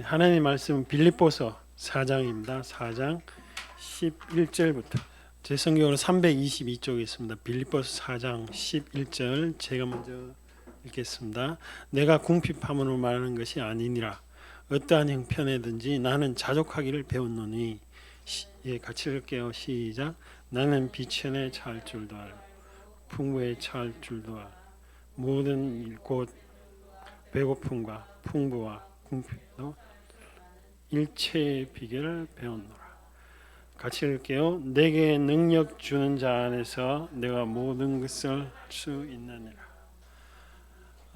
하나님 말씀은 빌립보서 4장입니다. 4장 11절부터 제 성경으로 322쪽에 있습니다. 빌립보서 4장 11절 제가 먼저 읽겠습니다. 내가 궁핍함으로 말하는 것이 아니니라. 어떠한 형편에든지 나는 자족하기를 배웠노니. 같이 읽을게요. 시작. 나는 비천에 처할 줄도 알고 풍부에 처할 줄도 알고 모든 일 곧 배고픔과 풍부와 궁핍도 일체의 비결을 배웠노라. 같이 읽을게요. 내게 능력 주는 자 안에서 내가 모든 것을 할 수 있느니라.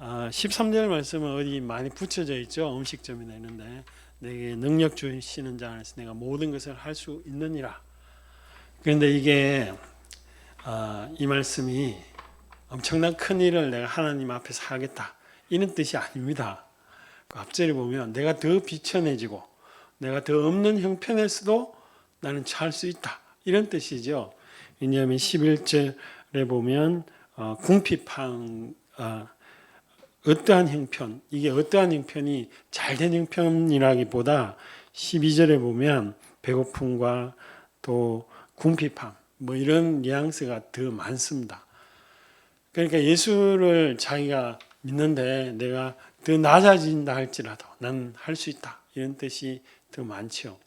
13절 말씀은 어디 많이 붙여져 있죠. 음식점이나 있는데 내게 능력 주시는 자 안에서 내가 모든 것을 할 수 있느니라. 그런데 이게 이 말씀이 엄청난 큰 일을 내가 하나님 앞에서 하겠다 이런 뜻이 아닙니다. 그 앞절에 보면 내가 더 비천해지고 내가 더 없는 형편에서도 나는 잘 수 있다 이런 뜻이죠. 왜냐하면 11절에 보면 궁핍한 어떠한 형편, 이게 어떠한 형편이 잘된 형편이라기보다 12절에 보면 배고픔과 또 궁핍함 뭐 이런 뉘앙스가 더 많습니다. 그러니까 예수를 자기가 믿는데 내가 더 낮아진다 할지라도 난 할 수 있다 이런 뜻이 더 많죠.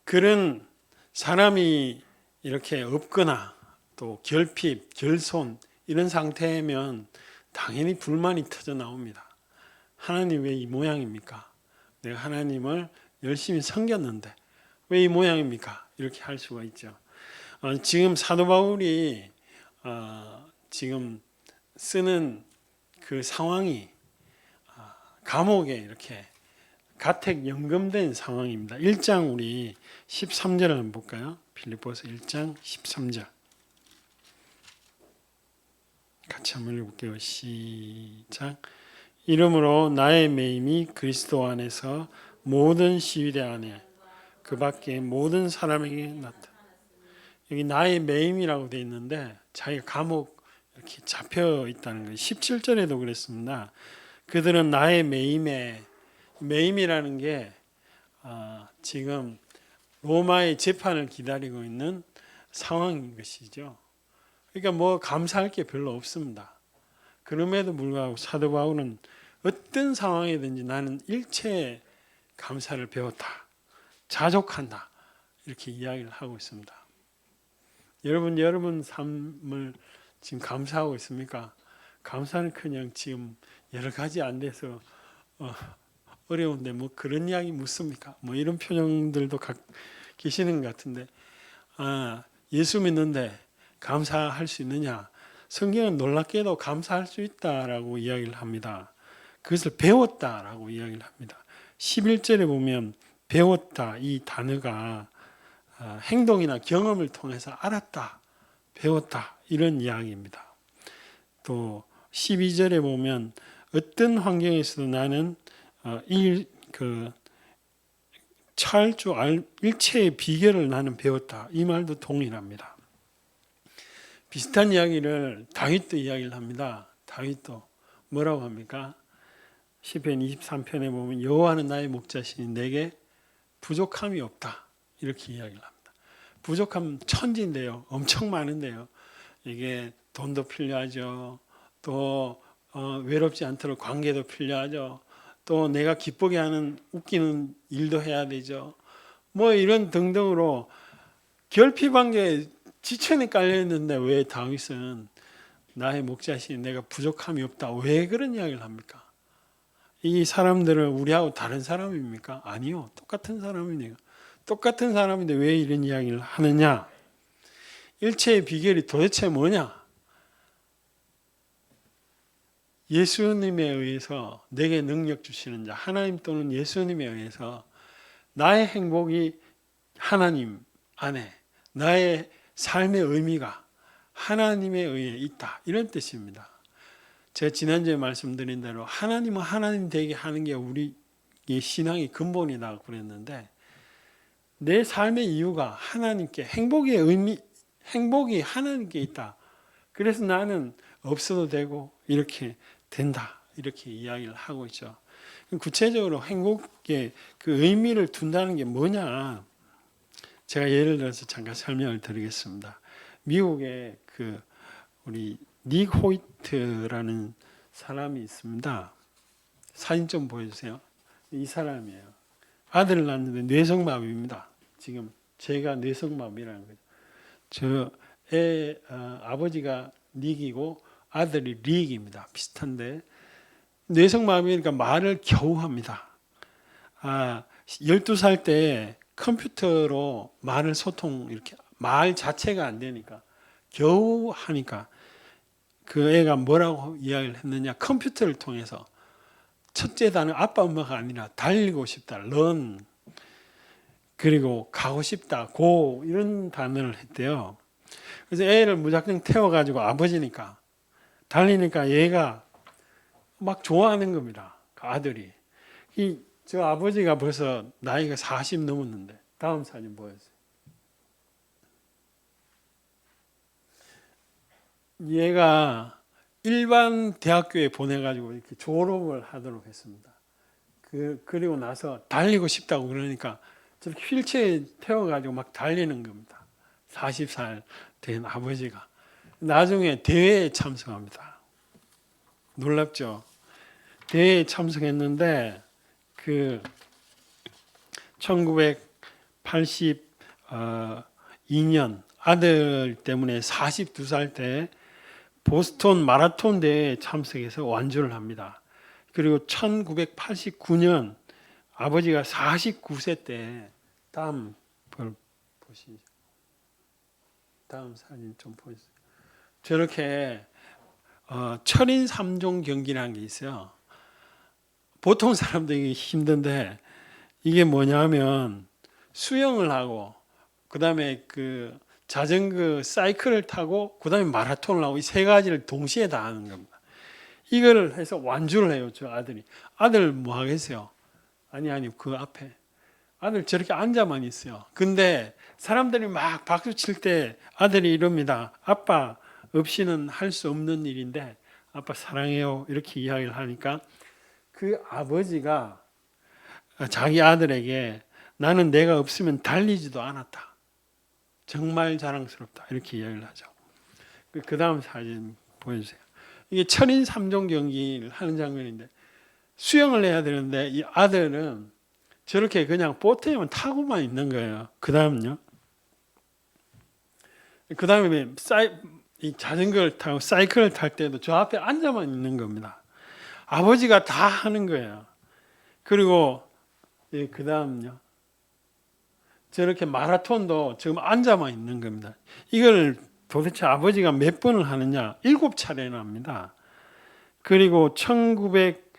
그런 사람이 이렇게 없거나 또 결핍, 결손 이런 상태면 당연히 불만이 터져 나옵니다. 하나님 왜 이 모양입니까? 내가 하나님을 열심히 섬겼는데 왜 이 모양입니까? 이렇게 할 수가 있죠. 지금 사도 바울이 지금 쓰는 그 상황이 감옥에 이렇게 가택 연금된 상황입니다. 1장 우리 13절을 한번 볼까요? 빌립보서 1장 13절 같이 한번 읽어볼게요. 시작. 이러므로 나의 매임이 그리스도 안에서 모든 시위대 안에 그 밖에 모든 사람에게 나타나. 여기 나의 매임이라고 되어 있는데 자기가 감옥 이렇게 잡혀 있다는 거예요. 17절에도 그랬습니다. 그들은 나의 매임이라는 게 지금 로마의 재판을 기다리고 있는 상황인 것이죠. 그러니까 뭐 감사할 게 별로 없습니다. 그럼에도 불구하고 사도 바울은 어떤 상황이든지 나는 일체의 감사를 배웠다. 자족한다. 이렇게 이야기를 하고 있습니다. 여러분 삶을 지금 감사하고 있습니까? 감사는 그냥 지금 여러 가지 안 돼서 어려운데 뭐 그런 이야기 묻습니까? 뭐 이런 표정들도 계시는 것 같은데 예수 믿는데 감사할 수 있느냐? 성경은 놀랍게도 감사할 수 있다라고 이야기를 합니다. 그것을 배웠다라고 이야기를 합니다. 11절에 보면 배웠다 이 단어가 행동이나 경험을 통해서 알았다, 배웠다 이런 이야기입니다. 또 12절에 보면 어떤 환경에서도 나는 처할 줄 일체의 비결을 나는 배웠다. 이 말도 동일합니다. 비슷한 이야기를 다윗도 이야기를 합니다. 다윗도 뭐라고 합니까? 시편 23편에 보면 여호와는 나의 목자시니 내게 부족함이 없다. 이렇게 이야기를 합니다. 부족함 천지인데요. 엄청 많은데요. 이게 돈도 필요하죠. 또 외롭지 않도록 관계도 필요하죠. 또 내가 기쁘게 하는 웃기는 일도 해야 되죠. 뭐 이런 등등으로 결핍한 게 지천에 깔려 있는데 왜 다윗은 나의 목자시니 내가 부족함이 없다. 왜 그런 이야기를 합니까? 이 사람들은 우리하고 다른 사람입니까? 아니요. 똑같은 사람이네요. 똑같은 사람인데 왜 이런 이야기를 하느냐? 일체의 비결이 도대체 뭐냐? 예수님에 의해서 내게 능력 주시는 자, 하나님 또는 예수님에 의해서 나의 행복이 하나님 안에, 나의 삶의 의미가 하나님에 의해 있다. 이런 뜻입니다. 제가 지난주에 말씀드린 대로 하나님은 하나님 되게 하는 게 우리의 신앙의 근본이라고 그랬는데 내 삶의 이유가 하나님께 행복의 의미, 행복이 하나님께 있다. 그래서 나는 없어도 되고 이렇게 된다. 이렇게 이야기를 하고 있죠. 구체적으로 행복의 그 의미를 둔다는 게 뭐냐? 제가 예를 들어서 잠깐 설명을 드리겠습니다. 미국의 그 우리 닉 호이트라는 사람이 있습니다. 사진 좀 보여주세요. 이 사람이에요. 아들을 낳는데 뇌성마비입니다. 지금 제가 뇌성마비라는 거죠. 아버지가 닉이고 아들이 릭입니다. 비슷한데 뇌성마비니까 말을 겨우 합니다. 12살 때 컴퓨터로 말을 이렇게 말 자체가 안 되니까 겨우 하니까 그 애가 뭐라고 이야기를 했느냐, 컴퓨터를 통해서 첫째 단어 아빠 엄마가 아니라 달리고 싶다, run, 그리고 가고 싶다, go, 이런 단어를 했대요. 그래서 애를 무작정 태워가지고 아버지니까 달리니까 얘가 막 좋아하는 겁니다. 그 아들이. 저 아버지가 벌써 나이가 40 넘었는데, 다음 사진 보여주세요. 얘가 일반 대학교에 보내가지고 이렇게 졸업을 하도록 했습니다. 그리고 나서 달리고 싶다고 그러니까 저렇게 휠체어에 태워가지고 막 달리는 겁니다. 40살 된 아버지가. 나중에 대회에 참석합니다. 놀랍죠? 대회에 참석했는데, 1982년 아들 때문에 42살 때 보스턴 마라톤 대회에 참석해서 완주를 합니다. 그리고 1989년 아버지가 49세 때, 다음 보시죠. 다음 사진 좀 보세요. 저렇게 철인 3종 경기라는 게 있어요. 보통 사람들이 힘든데 이게 뭐냐면 수영을 하고 그다음에 그 자전거 사이클을 타고 그다음에 마라톤을 하고 이 세 가지를 동시에 다 하는 겁니다. 이걸 해서 완주를 해요. 저 아들이. 아들 뭐 하겠어요? 아니 그 앞에 아들 저렇게 앉아만 있어요. 근데 사람들이 막 박수 칠 때 아들이 이럽니다. 아빠 없이는 할 수 없는 일인데 아빠 사랑해요. 이렇게 이야기를 하니까 그 아버지가 자기 아들에게 나는 내가 없으면 달리지도 않았다. 정말 자랑스럽다. 이렇게 이야기를 하죠. 그 다음 사진 보여주세요. 이게 철인 3종 경기를 하는 장면인데 수영을 해야 되는데 이 아들은 저렇게 그냥 보트에만 타고만 있는 거예요. 그 다음요. 그 다음에 이 자전거를 타고 사이클을 탈 때도 저 앞에 앉아만 있는 겁니다. 아버지가 다 하는 거예요. 그리고 그 다음요. 저렇게 마라톤도 지금 앉아만 있는 겁니다. 이걸 도대체 아버지가 몇 번을 하느냐? 7차례나 합니다. 그리고 1900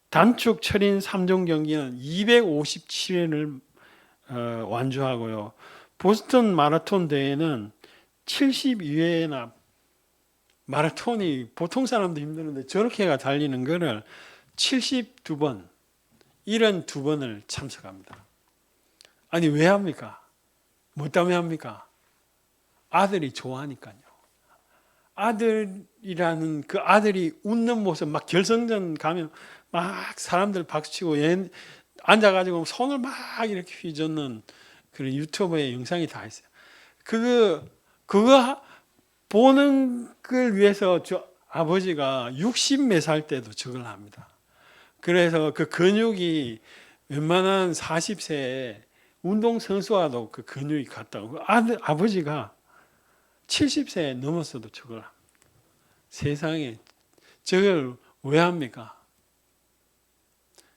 단축 철인 3종 경기는 257회를 완주하고요. 보스턴 마라톤 대회는 72회나 마라톤이 보통 사람도 힘드는데 저렇게가 달리는 거를 72번, 72번을 참석합니다. 아니 왜 합니까? 뭐 때문에 합니까? 아들이 좋아하니까요. 아들이라는 그 아들이 웃는 모습, 막 결승전 가면 막 사람들 박수치고 얘 앉아가지고 손을 막 이렇게 휘젓는 그런 유튜브에 영상이 다 있어요. 그거 보는 걸 위해서 저 아버지가 60몇 살 때도 저걸 합니다. 그래서 그 근육이 웬만한 40세에 운동선수와도 그 근육이 같다고. 아버지가 70세 넘었어도 저걸 합니다. 세상에 저걸 왜 합니까?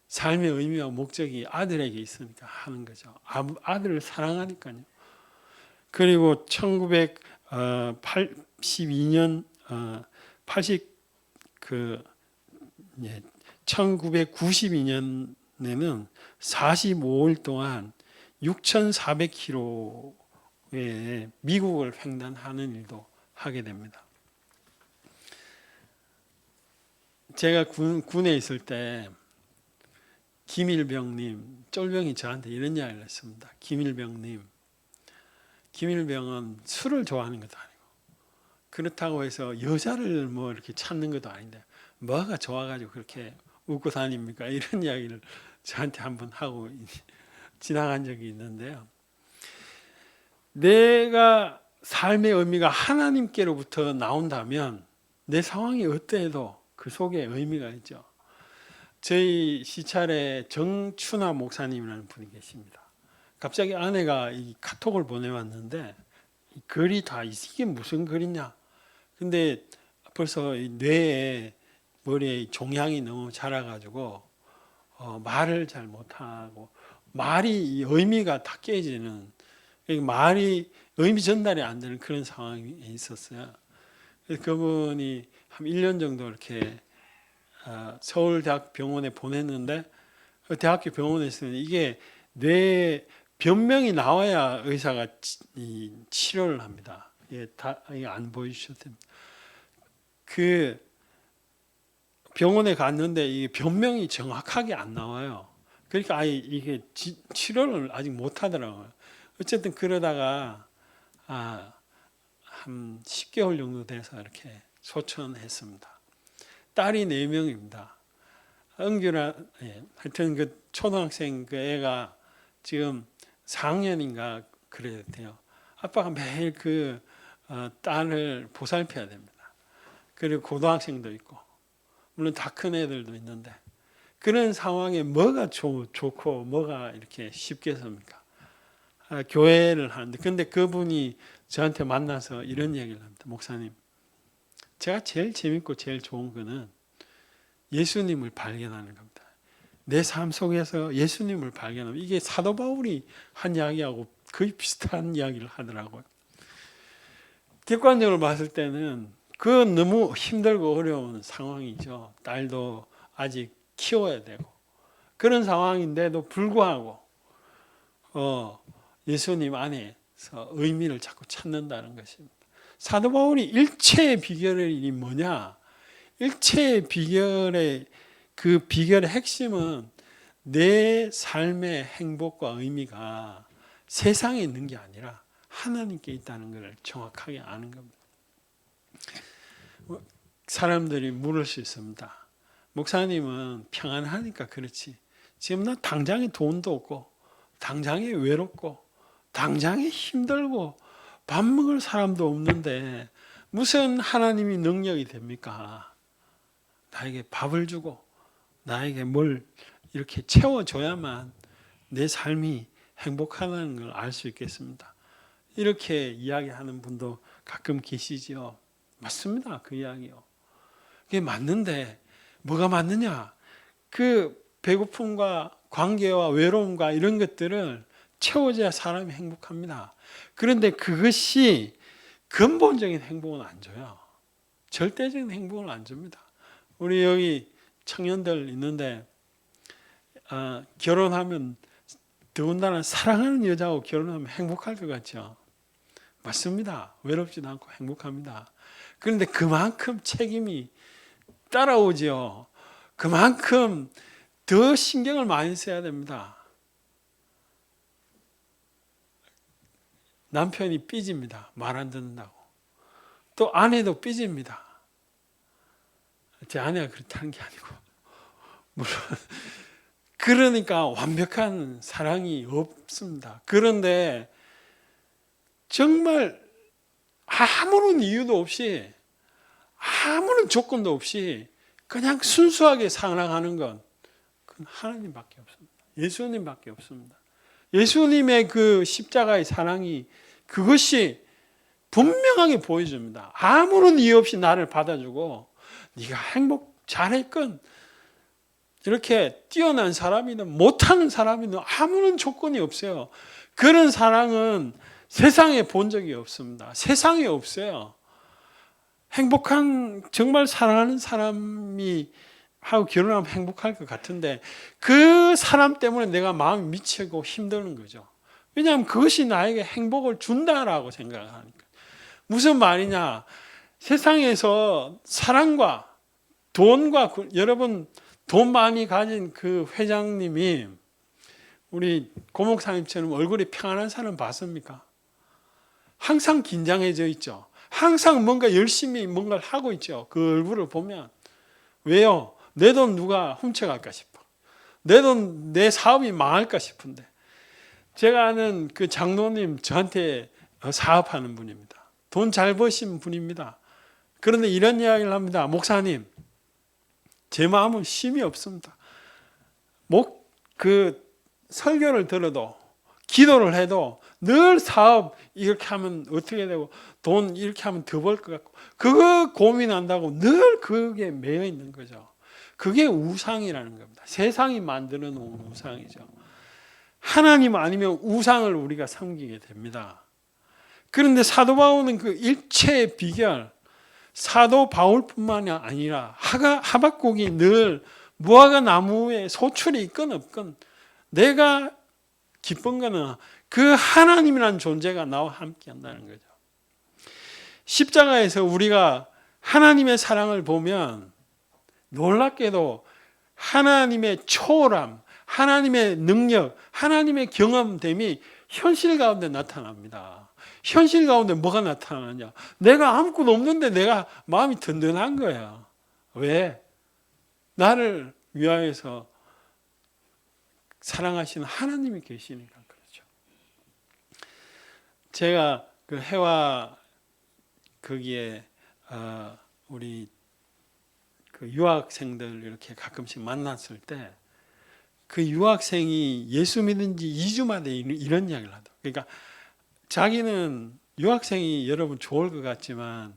삶의 의미와 목적이 아들에게 있으니까 하는 거죠. 아들을 사랑하니까요. 그리고 1982년 1992년에는 45일 동안 6,400km의 미국을 횡단하는 일도 하게 됩니다. 제가 군에 있을 때 김일병님, 쫄병이 저한테 이런 이야기를 했습니다. 김일병은 술을 좋아하는 것도 아니고 그렇다고 해서 여자를 뭐 이렇게 찾는 것도 아닌데 뭐가 좋아가지고 그렇게 웃고 다닙니까? 이런 이야기를 저한테 한번 하고 지나간 적이 있는데요. 내가 삶의 의미가 하나님께로부터 나온다면 내 상황이 어때도 그 속에 의미가 있죠. 저희 시찰에 정춘하 목사님이라는 분이 계십니다. 갑자기 아내가 이 카톡을 보내왔는데 이 글이 다 이게 무슨 글이냐. 근데 벌써 이 뇌에 머리에 종양이 너무 자라가지고 말을 잘 못하고 말이 이 의미가 다 깨지는 말이 의미 전달이 안 되는 그런 상황이 있었어요. 그래서 그분이 한 1년 정도 이렇게 서울대학 병원에 보냈는데 그 대학교 병원에서는 이게 뇌 변명이 나와야 의사가 치료를 합니다. 이게 안 보이셔도 됩니다. 그 병원에 갔는데 이 변명이 정확하게 안 나와요. 그러니까 아예 이게 치료를 아직 못 하더라고요. 어쨌든 그러다가 한 10개월 정도 돼서 이렇게 소천했습니다. 딸이 4명입니다. 은규라, 하여튼 그 초등학생 그 애가 지금 4학년인가 그래야 돼요. 아빠가 매일 그 딸을 보살펴야 됩니다. 그리고 고등학생도 있고, 물론 다 큰 애들도 있는데, 그런 상황에 뭐가 좋고 뭐가 이렇게 쉽겠습니까? 교회를 하는데, 근데 그분이 저한테 만나서 이런 얘기를 합니다. 목사님, 제가 제일 재밌고 제일 좋은 거는 예수님을 발견하는 겁니다. 내 삶 속에서 예수님을 발견하면 이게 사도 바울이 한 이야기하고 거의 비슷한 이야기를 하더라고요. 객관적으로 봤을 때는 그 너무 힘들고 어려운 상황이죠. 딸도 아직 키워야 되고 그런 상황인데도 불구하고 예수님 안에서 의미를 자꾸 찾는다는 것입니다. 사도 바울이 일체의 비결이 뭐냐? 일체의 비결의 그 비결의 핵심은 내 삶의 행복과 의미가 세상에 있는 게 아니라 하나님께 있다는 것을 정확하게 아는 겁니다. 사람들이 물을 수 있습니다. 목사님은 평안하니까 그렇지. 지금 나 당장에 돈도 없고 당장에 외롭고 당장에 힘들고 밥 먹을 사람도 없는데 무슨 하나님이 능력이 됩니까? 나에게 밥을 주고 나에게 뭘 이렇게 채워줘야만 내 삶이 행복하다는 걸 알 수 있겠습니다. 이렇게 이야기하는 분도 가끔 계시지요. 맞습니다. 그 이야기요. 그게 맞는데 뭐가 맞느냐? 그 배고픔과 관계와 외로움과 이런 것들을 채워줘야 사람이 행복합니다. 그런데 그것이 근본적인 행복은 안 줘요. 절대적인 행복을 안 줍니다. 우리 여기 청년들 있는데 결혼하면 더군다나 사랑하는 여자하고 결혼하면 행복할 것 같죠. 맞습니다. 외롭지도 않고 행복합니다. 그런데 그만큼 책임이 따라오죠. 그만큼 더 신경을 많이 써야 됩니다. 남편이 삐집니다. 말 안 듣는다고. 또 아내도 삐집니다. 제 아내가 그렇다는 게 아니고 물론 그러니까 완벽한 사랑이 없습니다. 그런데 정말 아무런 이유도 없이 아무런 조건도 없이 그냥 순수하게 사랑하는 건 그건 하나님밖에 없습니다. 예수님밖에 없습니다. 예수님의 그 십자가의 사랑이 그것이 분명하게 보여줍니다. 아무런 이유 없이 나를 받아주고 네가 행복 잘했건 이렇게 뛰어난 사람이든 못하는 사람이든 아무런 조건이 없어요. 그런 사랑은 세상에 본 적이 없습니다. 세상에 없어요. 행복한 정말 사랑하는 사람이 하고 결혼하면 행복할 것 같은데 그 사람 때문에 내가 마음이 미치고 힘드는 거죠. 왜냐하면 그것이 나에게 행복을 준다라고 생각하니까. 무슨 말이냐? 세상에서 사랑과 돈과 여러분 돈 많이 가진 그 회장님이 우리 고목사님처럼 얼굴이 평안한 사람 봤습니까? 항상 긴장해져 있죠. 항상 뭔가 열심히 뭔가를 하고 있죠. 그 얼굴을 보면 왜요? 내 돈 누가 훔쳐갈까 싶어. 내 돈, 내 사업이 망할까 싶은데. 제가 아는 그 장로님 저한테 사업하는 분입니다. 돈 잘 버신 분입니다. 그런데 이런 이야기를 합니다. 목사님, 제 마음은 쉼이 없습니다. 그 설교를 들어도 기도를 해도 늘 사업 이렇게 하면 어떻게 되고 돈 이렇게 하면 더 벌 것 같고 그거 고민한다고 늘 그게 매여 있는 거죠. 그게 우상이라는 겁니다. 세상이 만드는 우상이죠. 하나님 아니면 우상을 우리가 섬기게 됩니다. 그런데 사도 바울은 그 일체의 비결, 사도 바울뿐만이 아니라 하박국이 늘 무화과 나무에 소출이 있건 없건 내가 기쁜 거는 그 하나님이라는 존재가 나와 함께 한다는 거죠. 십자가에서 우리가 하나님의 사랑을 보면 놀랍게도 하나님의 초월함, 하나님의 능력, 하나님의 경험됨이 현실 가운데 나타납니다. 현실 가운데 뭐가 나타나냐? 내가 아무것도 없는데 내가 마음이 든든한 거야. 왜? 나를 위하여서 사랑하시는 하나님이 계시니까 그렇죠. 제가 그 해와 거기에 우리 그 유학생들 이렇게 가끔씩 만났을 때 그 유학생이 예수 믿은 지 2주 만에 이런 이야기를 하더라고요. 그러니까 자기는 유학생이 여러분 좋을 것 같지만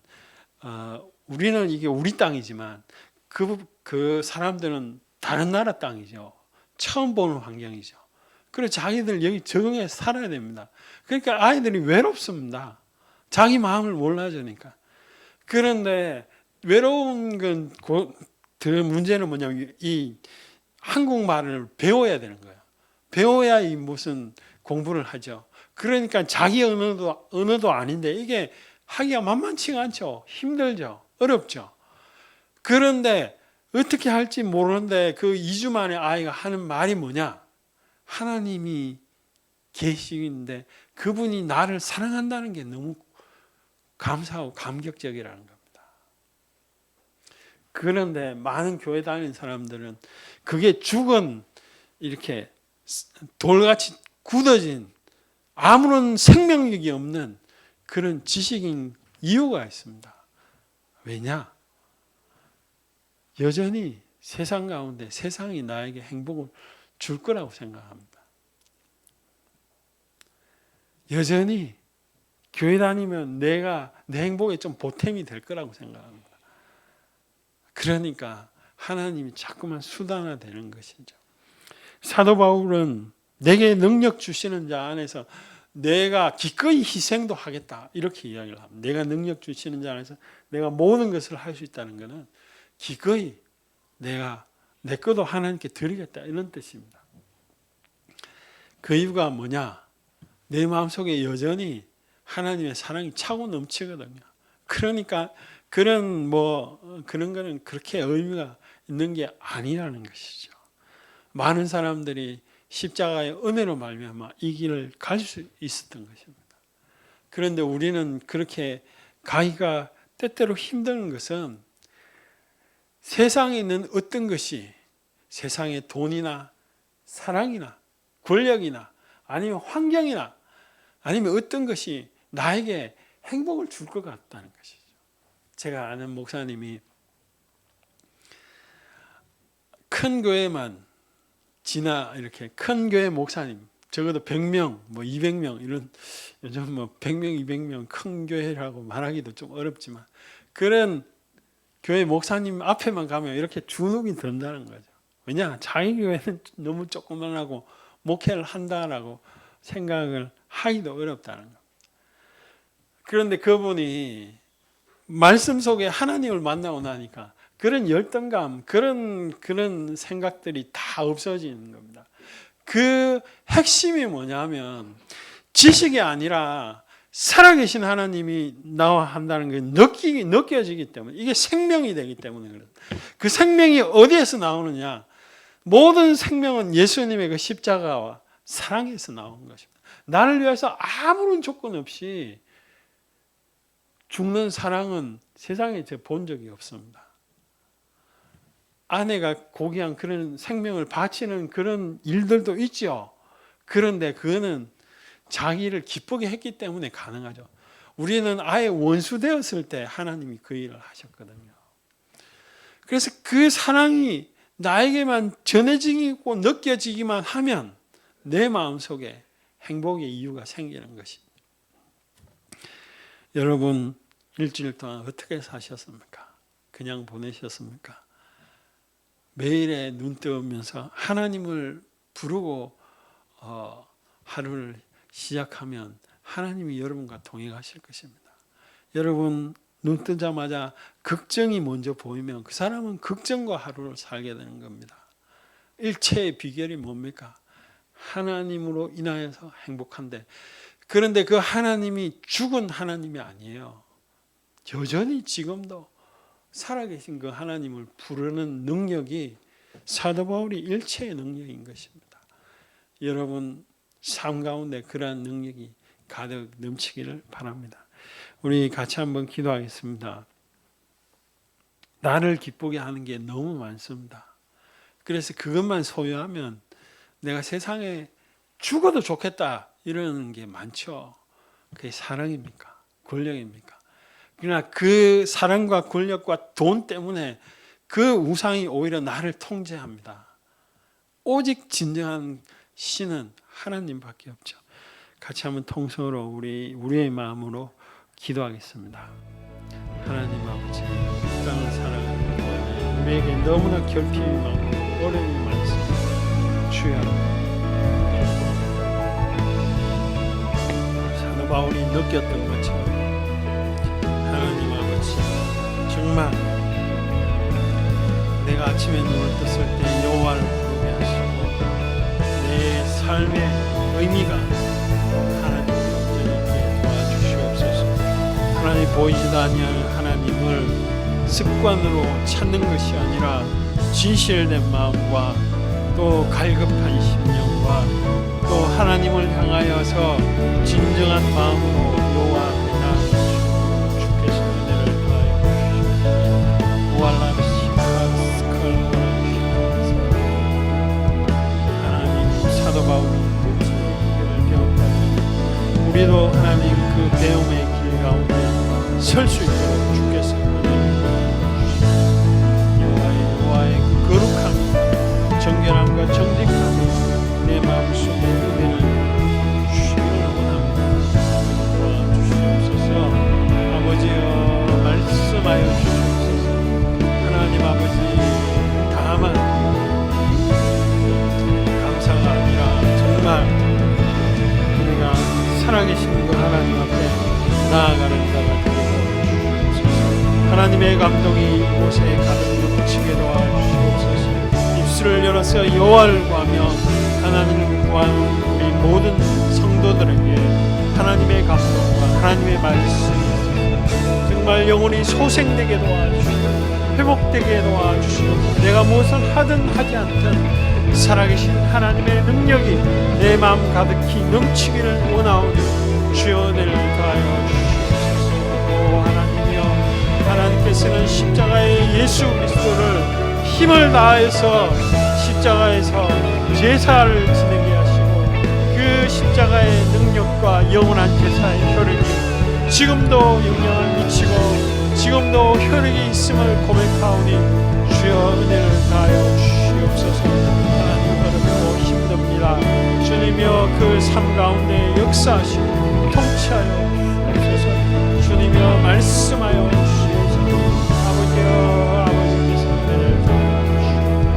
우리는 이게 우리 땅이지만 그 사람들은 다른 나라 땅이죠. 처음 보는 환경이죠. 그래서 자기들 여기 적응해서 살아야 됩니다. 그러니까 아이들이 외롭습니다. 자기 마음을 몰라주니까. 그런데 외로운 건 그 문제는 뭐냐면 이 한국말을 배워야 되는 거예요. 배워야 이 무슨 공부를 하죠. 그러니까 자기 언어도 아닌데 이게 하기가 만만치가 않죠. 힘들죠. 어렵죠. 그런데 어떻게 할지 모르는데 그 2주 만에 아이가 하는 말이 뭐냐? 하나님이 계시는데 그분이 나를 사랑한다는 게 너무 감사하고 감격적이라는 겁니다. 그런데 많은 교회 다니는 사람들은 그게 죽은 이렇게 돌같이 굳어진 아무런 생명력이 없는 그런 지식인 이유가 있습니다. 왜냐? 여전히 세상 가운데 세상이 나에게 행복을 줄 거라고 생각합니다. 여전히 교회 다니면 내 행복에 좀 보탬이 될 거라고 생각합니다. 그러니까 하나님이 자꾸만 수단화되는 것이죠. 사도 바울은 내게 능력 주시는 자 안에서 내가 기꺼이 희생도 하겠다 이렇게 이야기를 합니다. 내가 능력 주시는 자 안에서 내가 모든 것을 할 수 있다는 것은 기꺼이 내가 내 것도 하나님께 드리겠다 이런 뜻입니다. 그 이유가 뭐냐? 내 마음속에 여전히 하나님의 사랑이 차고 넘치거든요. 그러니까 그런 거는 그렇게 의미가 있는 게 아니라는 것이죠. 많은 사람들이 십자가의 은혜로 말미암아 이 길을 갈 수 있었던 것입니다. 그런데 우리는 그렇게 가기가 때때로 힘든 것은 세상에 있는 어떤 것이 세상의 돈이나 사랑이나 권력이나 아니면 환경이나 아니면 어떤 것이 나에게 행복을 줄 것 같다는 것이죠. 제가 아는 목사님이 큰 교회만 이렇게 큰 교회 목사님 적어도 100명, 200명 이런 요즘 100명, 200명 큰 교회라고 말하기도 좀 어렵지만 그런 교회 목사님 앞에만 가면 이렇게 주눅이 든다는 거죠. 왜냐? 자기 교회는 너무 조그만하고 목회를 한다라고 생각을 하기도 어렵다는 겁니다. 그런데 그분이 말씀 속에 하나님을 만나고 나니까 그런 열등감, 그런 생각들이 다 없어지는 겁니다. 그 핵심이 뭐냐면 지식이 아니라 살아계신 하나님이 나와 한다는 게 느껴지기 때문에 이게 생명이 되기 때문에 그래요. 그 생명이 어디에서 나오느냐? 모든 생명은 예수님의 그 십자가와 사랑에서 나온 것입니다. 나를 위해서 아무런 조건 없이 죽는 사랑은 세상에 제가 본 적이 없습니다. 아내가 고귀한 그런 생명을 바치는 그런 일들도 있죠. 그런데 그거는 자기를 기쁘게 했기 때문에 가능하죠. 우리는 아예 원수 되었을 때 하나님이 그 일을 하셨거든요. 그래서 그 사랑이 나에게만 전해지고 느껴지기만 하면 내 마음속에 행복의 이유가 생기는 것입니다. 여러분 일주일 동안 어떻게 사셨습니까? 그냥 보내셨습니까? 매일에 눈 뜨면서 하나님을 부르고 하루를 시작하면 하나님이 여러분과 동행하실 것입니다. 여러분 눈 뜨자마자 걱정이 먼저 보이면 그 사람은 걱정과 하루를 살게 되는 겁니다. 일체의 비결이 뭡니까? 하나님으로 인하여서 행복한데, 그런데 그 하나님이 죽은 하나님이 아니에요. 여전히 지금도 살아계신 그 하나님을 부르는 능력이 사도 바울이 일체의 능력인 것입니다. 여러분 삶 가운데 그러한 능력이 가득 넘치기를 바랍니다. 우리 같이 한번 기도하겠습니다. 나를 기쁘게 하는 게 너무 많습니다. 그래서 그것만 소유하면 내가 세상에 죽어도 좋겠다 이러는 게 많죠. 그게 사랑입니까? 권력입니까? 그러나 그 사랑과 권력과 돈 때문에 그 우상이 오히려 나를 통제합니다. 오직 진정한 신은 하나님밖에 없죠. 같이 한번 통성으로 우리의 마음으로 기도하겠습니다. 하나님 아버지, 이 땅을 살아가는 동안에 우리에게 너무나 결핍이 많고 어려움이 많습니다. 주여, 사도 바울이 느꼈던 것처럼 하나님 아버지, 정말 내가 아침에 눈을 떴을 때 여호와를 부르게 하시고 내 삶의 의미가 하나님께 온전히 있게 도와주시옵소서. 하나님 보이지도 아니하는 하나님을 습관으로 찾는 것이 아니라 진실된 마음과 또 갈급한 심령과 또 하나님을 향하여서 진정한 마음으로 여호와 앞에 나아가시고 주께서 은혜를 더하여 주시옵소서. 하나님 사도 바울은 그 배웠다. 우리도 하나님 그 배움의 길 가운데 설 수 있도록 주께서 여호와의 그 거룩함, 정결함과 정직함이 내 마음속에 은혜를 주시기를 원합니다. 도와주시옵소서. 아버지여 말씀하여 주시옵소서. 하나님 아버지, 다만 감사가 아니라 정말 우리가 살아계신 그 하나님 앞에 나아가는 자가 되게 도와주시옵소서. 하나님의 감동이 이곳에 가득 넘치게 도와주시옵소서. 입술을 열어서 여호와를 구하며 하나님을 구하는 우리 모든 성도들에게 하나님의 감동과 하나님의 말씀이 정말 영혼이 소생되게 도와주시고 회복되게 도와주시고 내가 무엇을 하든 하지 않든 살아계신 하나님의 능력이 내 마음 가득히 넘치기를 원하오니 주여 은혜를 더하여 주시옵소서. 오 하나님이여, 하나님께서는 십자가의 예수 그리스도를 힘을 다해서 십자가에서 제사를 지내게 하시고 그 십자가의 능력과 영원한 제사의 효력이 지금도 영향을 미치고 지금도 효력이 있음을 고백하오니 주여 은혜를 다하여 주시옵소서. 하나님 어렵고 힘듭니다. 주님이여 그 삶 가운데 역사하시고 통치하여 주옵소서. 주님이여 말씀하여 주시옵소서. 아버지여, 아버지께서 은혜를 아버지께서 행하여 주시옵소서.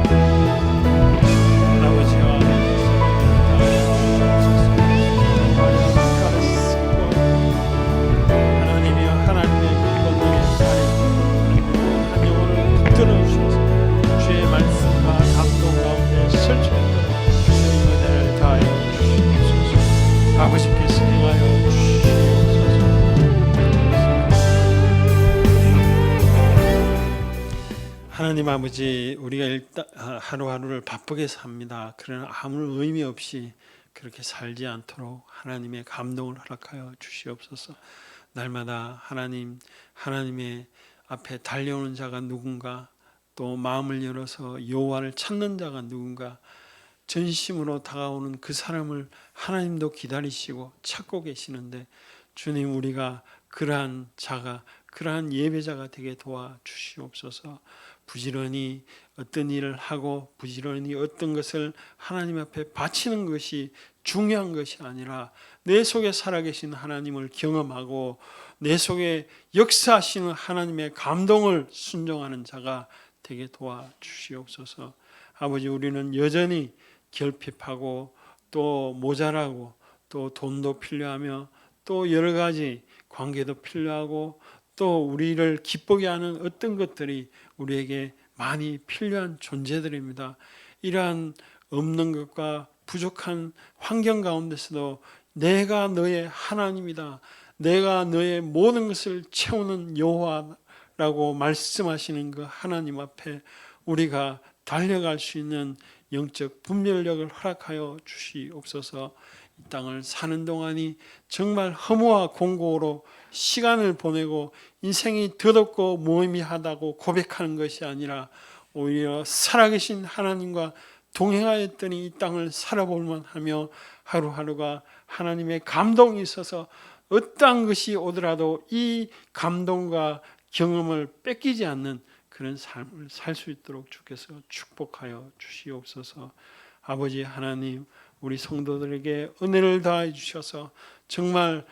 하나님 아버지, 우리가 일단 하루하루를 바쁘게 삽니다. 그러나 아무 의미 없이 그렇게 살지 않도록 하나님의 감동을 허락하여 주시옵소서. 날마다 하나님의 앞에 달려오는 자가 누군가 또 마음을 열어서 여호와를 찾는 자가 누군가 전심으로 다가오는 그 사람을 하나님도 기다리시고 찾고 계시는데 주님 우리가 그러한 자가 그러한 예배자가 되게 도와주시옵소서. 부지런히 어떤 일을 하고 부지런히 어떤 것을 하나님 앞에 바치는 것이 중요한 것이 아니라 내 속에 살아계신 하나님을 경험하고 내 속에 역사하시는 하나님의 감동을 순종하는 자가 되게 도와주시옵소서. 아버지 우리는 여전히 결핍하고 또 모자라고 또 돈도 필요하며 또 여러 가지 관계도 필요하고 또 우리를 기쁘게 하는 어떤 것들이 우리에게 많이 필요한 존재들입니다. 이러한 없는 것과 부족한 환경 가운데서도 내가 너의 하나님이다. 내가 너의 모든 것을 채우는 여호와라고 말씀하시는 그 하나님 앞에 우리가 달려갈 수 있는 영적 분별력을 허락하여 주시옵소서. 이 땅을 사는 동안이 정말 허무와 공고로 시간을 보내고 인생이 더럽고 무의미하다고 고백하는 것이 아니라 오히려 살아계신 하나님과 동행하였더니 이 땅을 살아볼만 하며 하루하루가 하나님의 감동이 있어서 어떠한 것이 오더라도 이 감동과 경험을 뺏기지 않는 그런 삶을 살 수 있도록 주께서 축복하여 주시옵소서. 아버지 하나님 우리 성도들에게 은혜를 다해 주셔서 정말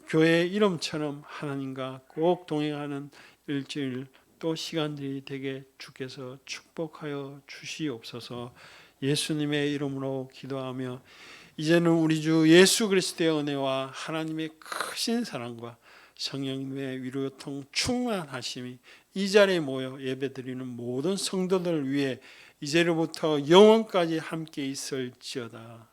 교회 이름처럼 하나님과 꼭 동행하는 일주일 또 시간들이 되게 주께서 축복하여 주시옵소서. 예수님의 이름으로 기도하며 이제는 우리 주 예수 그리스도의 은혜와 하나님의 크신 사랑과 성령님의 위로통 충만하심이 이 자리에 모여 예배드리는 모든 성도들을 위해 이제로부터 영원까지 함께 있을지어다.